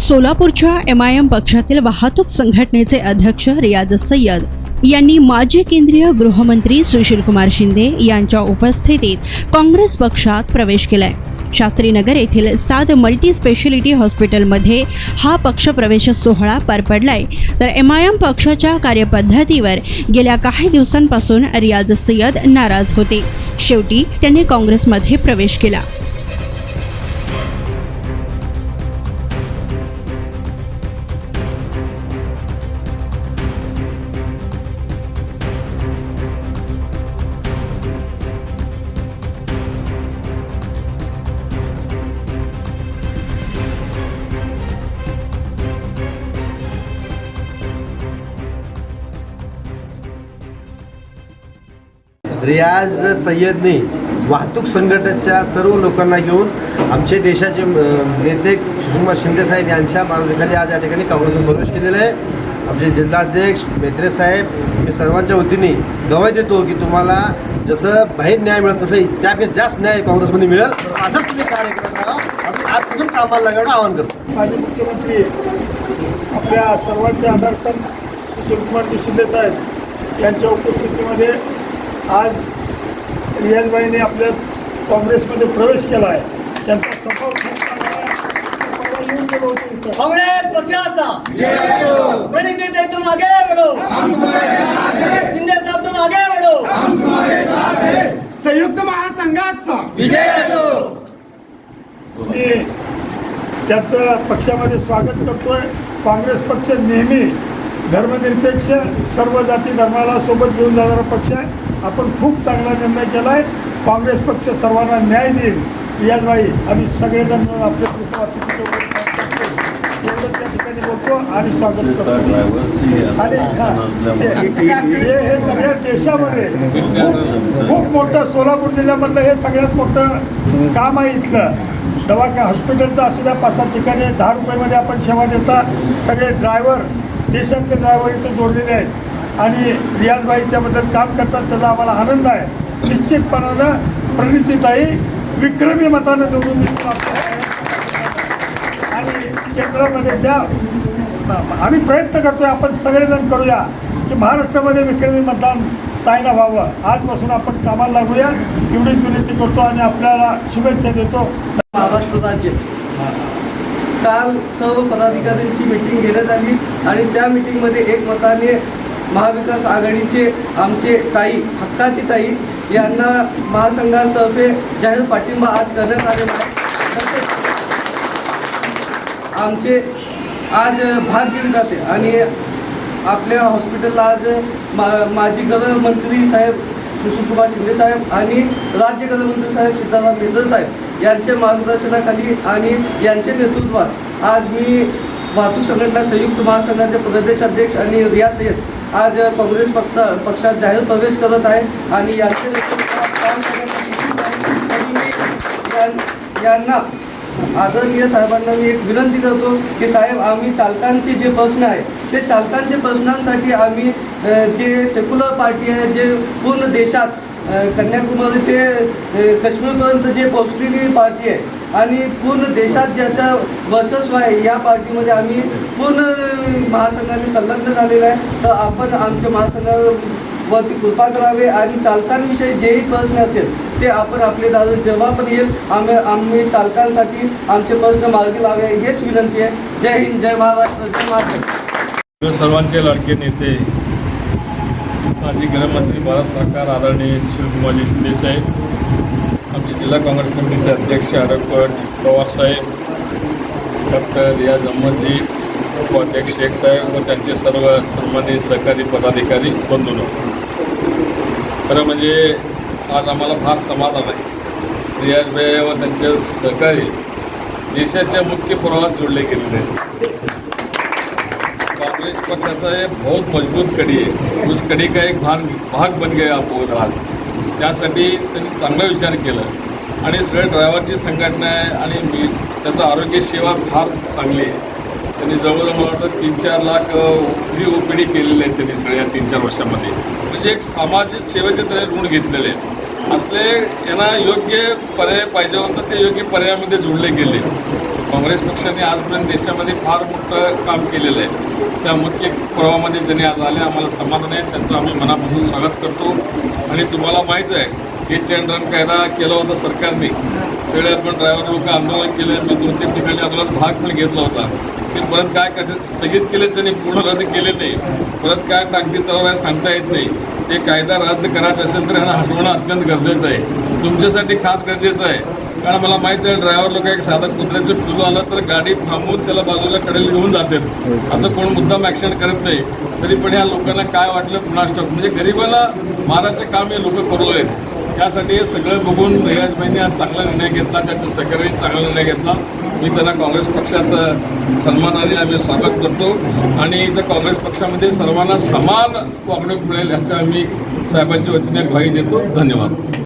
सोलापूरच्या MIM पक्षातील वाहतूक संघटनेचे अध्यक्ष रियाज सय्यद यांनी माजी केंद्रीय गृहमंत्री सुशीलकुमार शिंदे यांच्या उपस्थितीत काँग्रेस पक्षात प्रवेश केलाय। शास्त्रीनगर येथील 7 मल्टी स्पेशलिटी हॉस्पिटलमध्ये हा पक्षप्रवेश सोहळा पार पडलाय। तर MIM पक्षाच्या कार्यपद्धतीवर गेल्या काही दिवसांपासून रियाज सय्यद नाराज होते। शेवटी त्यांनी काँग्रेसमध्ये प्रवेश केला। रियाज सय्यदने वाहतूक संघटनेच्या सर्व लोकांना घेऊन आमचे देशाचे नेते सुशीलकुमार शिंदे साहेब यांच्या मार्गदर्शनाखाली आज या ठिकाणी काँग्रेसमध्ये प्रवेश केलेला आहे। आमचे जिल्हाध्यक्ष मेत्रे साहेब, मी सर्वांच्या वतीने गवाही देतो की तुम्हाला जसं बाहेर न्याय मिळत तसं त्यापेक्षा जास्त न्याय काँग्रेसमध्ये मिळेल। असंच तुम्ही कार्य करत राहा आणि आजपासून कामाला लागायचं आवाहन करतो। माजी मुख्यमंत्री आपल्या सर्वांचे आदरस्तंभ सुशीलकुमारजी शिंदे साहेब यांच्या उपस्थितीमध्ये आज रियाजबाईंनी आपल्या काँग्रेसमध्ये प्रवेश केला आहे। त्यांचा सपोर्ट कांग्रेस पक्षाचा प्रणिती तुम आगे बढ़ो, शिंदे साहब तुम आगे बढ़ो, संयुक्त महासंघाचा विजय असो। मी त्याचं पक्षामध्ये स्वागत करतोय। काँग्रेस पक्ष नेहमी धर्मनिरपेक्ष सर्व जाती धर्माला सोबत घेऊन जाणारा पक्ष आहे। आपण खूप चांगला निर्णय केला आहे। काँग्रेस पक्ष सर्वांना न्याय देईल। रियाजबाई आम्ही सगळेजण मिळून आपल्या एवढं त्या ठिकाणी बोलतो आणि स्वागत करतो। आणि हे सगळ्या देशामध्ये खूप मोठं सोलापूर जिल्ह्यामधलं हे सगळ्यात मोठं काम आहे। इथलं दवाखाना हॉस्पिटलचं असू द्या, 5-7 ठिकाणी 10 रुपयामध्ये आपण सेवा देता। सगळे ड्रायव्हर देशातले ड्रायव्हर इथं जोडलेले आहेत आणि रियाजबाई त्याबद्दल काम करतात, त्याचा आम्हाला आनंद आहे। निश्चितपणानं प्रणितीताई विक्रमी मतानं निवडून आणि केंद्रामध्ये त्या आम्ही प्रयत्न करतोय, आपण सगळेजण करूया की महाराष्ट्रामध्ये विक्रमी मतदान ताईंना व्हावं। आजपासून आपण कामाला लागूया एवढीच विनंती करतो आणि आपल्याला शुभेच्छा देतो। महाराष्ट्र राज्य काल सर्व पदाधिकाऱ्यांची मीटिंग घेण्यात आली आणि त्या मीटिंगमध्ये एकमताने महाविकास आघाडीचे आमचे ताई हक्काची ताई यांना महासंघातर्फे जाहीर पाठिंबा आज करण्यात आलेला आहे। आमचे आज भाग्य विधाते आणि आपल्या हॉस्पिटलला आज माजी गृहमंत्री साहेब सुशीलकुमार शिंदे साहेब आणि राज्य गृहमंत्री साहेब सिद्धाराम मेत्रे साहेब यांच्या मार्गदर्शनाखाली आणि यांच्या नेतृत्वात आज मी वाहतूक संघटना संयुक्त महासंघाचे प्रदेश अध्यक्ष आणि रियाज सय्यद आज काँग्रेस पक्षात जाहीर प्रवेश करत आहे आणि यांचे नेतृत्वात काम करण्यासाठी यांना आदरणीय साहेबांना मी एक विनंती करतो की साहेब, आम्ही चालकांचे जे प्रश्न आहे ते चालकांच्या प्रश्नांसाठी आम्ही जे सेक्युलर पार्टी आहे, जे पूर्ण देशात कन्याकुमारी ते काश्मीरपर्यंत जे पोहोचलेली पार्टी आहे आणि पूर्ण देशात ज्याचं वर्चस्व आहे, या पार्टीमध्ये आम्ही पूर्ण महासंघाने संलग्न झालेलं आहे। तर आपण आमच्या महासंघावरती कृपा करावे आणि चालकांविषयी जेही प्रश्न असेल ते आपण आपले दादा जेव्हा पण येईल आम्ही चालकांसाठी आमचे प्रश्न मार्गी लावे, हेच विनंती आहे। जय हिंद, जय महाराष्ट्र, जय महाराष्ट्र। सर्वांचे लाडके नेते माजी गृहमंत्री भारत सरकार आदरणीय सुशीलकुमारजी शिंदे साहेब, आमचे जिल्हा काँग्रेस कमिटीचे अध्यक्ष ॲडव्होकेट पवार साहेब, डॉक्टर रियाज अहमदजी, उपाध्यक्ष शेख साहेब व त्यांचे सर्व सन्मानित सहकारी पदाधिकारी बंधूंनो, खरं म्हणजे आज आम्हाला फार समाधान आहे। रियाजभाई व त्यांचे सहकारी देशाच्या मुख्य प्रवाहात जोडले गेलेले आहेत। कांग्रेस पक्षाचा एक बहुत मजबूत कड़ी है, उस कड़ी का एक भाग बन गया बहुत आज। त्यासाठी त्यांनी चांगला विचार केला आणि सगळ्या ड्रायव्हरची संघटना आहे आणि मी त्याचा आरोग्य सेवा फार चांगली आहे। त्यांनी जवळजवळ मला वाटतं 3-4 लाख फ्री OPD केलेले आहेत त्यांनी सगळ्या 3-4 वर्षामध्ये। म्हणजे एक सामाजिक सेवेचे त्याने ऋण घेतलेले आहेत। असले यांना योग्य पर्याय पाहिजे होतं, ते योग्य पर्यायामध्ये जोडले गेले। काँग्रेस पक्षाने आजपर्यंत देशामध्ये फार मोठं काम केलेलं आहे. त्या मुख्य प्रवाहामध्ये त्यांनी आज आले, आम्हाला समाधान आहे, त्यांचं आम्ही मनापासून स्वागत करतो. आणि तुम्हाला माहीत आहे हिट अँड रन कायदा केला होता सरकारने. सगळे आपण ड्रायव्हर लोक आंदोलन केले, मी 2-3 ठिकाणी आंदोलनात भाग पण घेतला होता. ते परत काय स्थगित केले त्यांनी, पूर्ण रद्द केले नाही. परत काय टाकती तर सांगता येत नाही. ते कायदा रद्द करायचा असेल तर ह्यांना हटवणं अत्यंत गरजेचं आहे, तुमच्यासाठी खास गरजेचं आहे. कारण मला माहीत आहे ड्रायव्हर लोक एक साधं कुत्र्याचं पिल्लू आलं तर गाडी थांबवून त्याला बाजूला कडेला घेऊन जातात. असं कोण मुद्दाम ॲक्शन करत नाही. तरी पण ह्या लोकांना काय वाटलं कुणास ठाऊक, म्हणजे गरिबाला मारायचं काम हे लोक करू आहेत. त्यासाठी हे सगळं बघून रियाजभाईंनी आज चांगला निर्णय घेतला, त्यांच्या सहकार्याने चांगला निर्णय घेतला. मी त्यांना काँग्रेस पक्षात सन्मानाने आम्ही स्वागत करतो. आणि इथं काँग्रेस पक्षामध्ये सर्वांना समान वागणूक मिळेल याचं आम्ही साहेबांच्या वतीने ग्वाही देतो. धन्यवाद.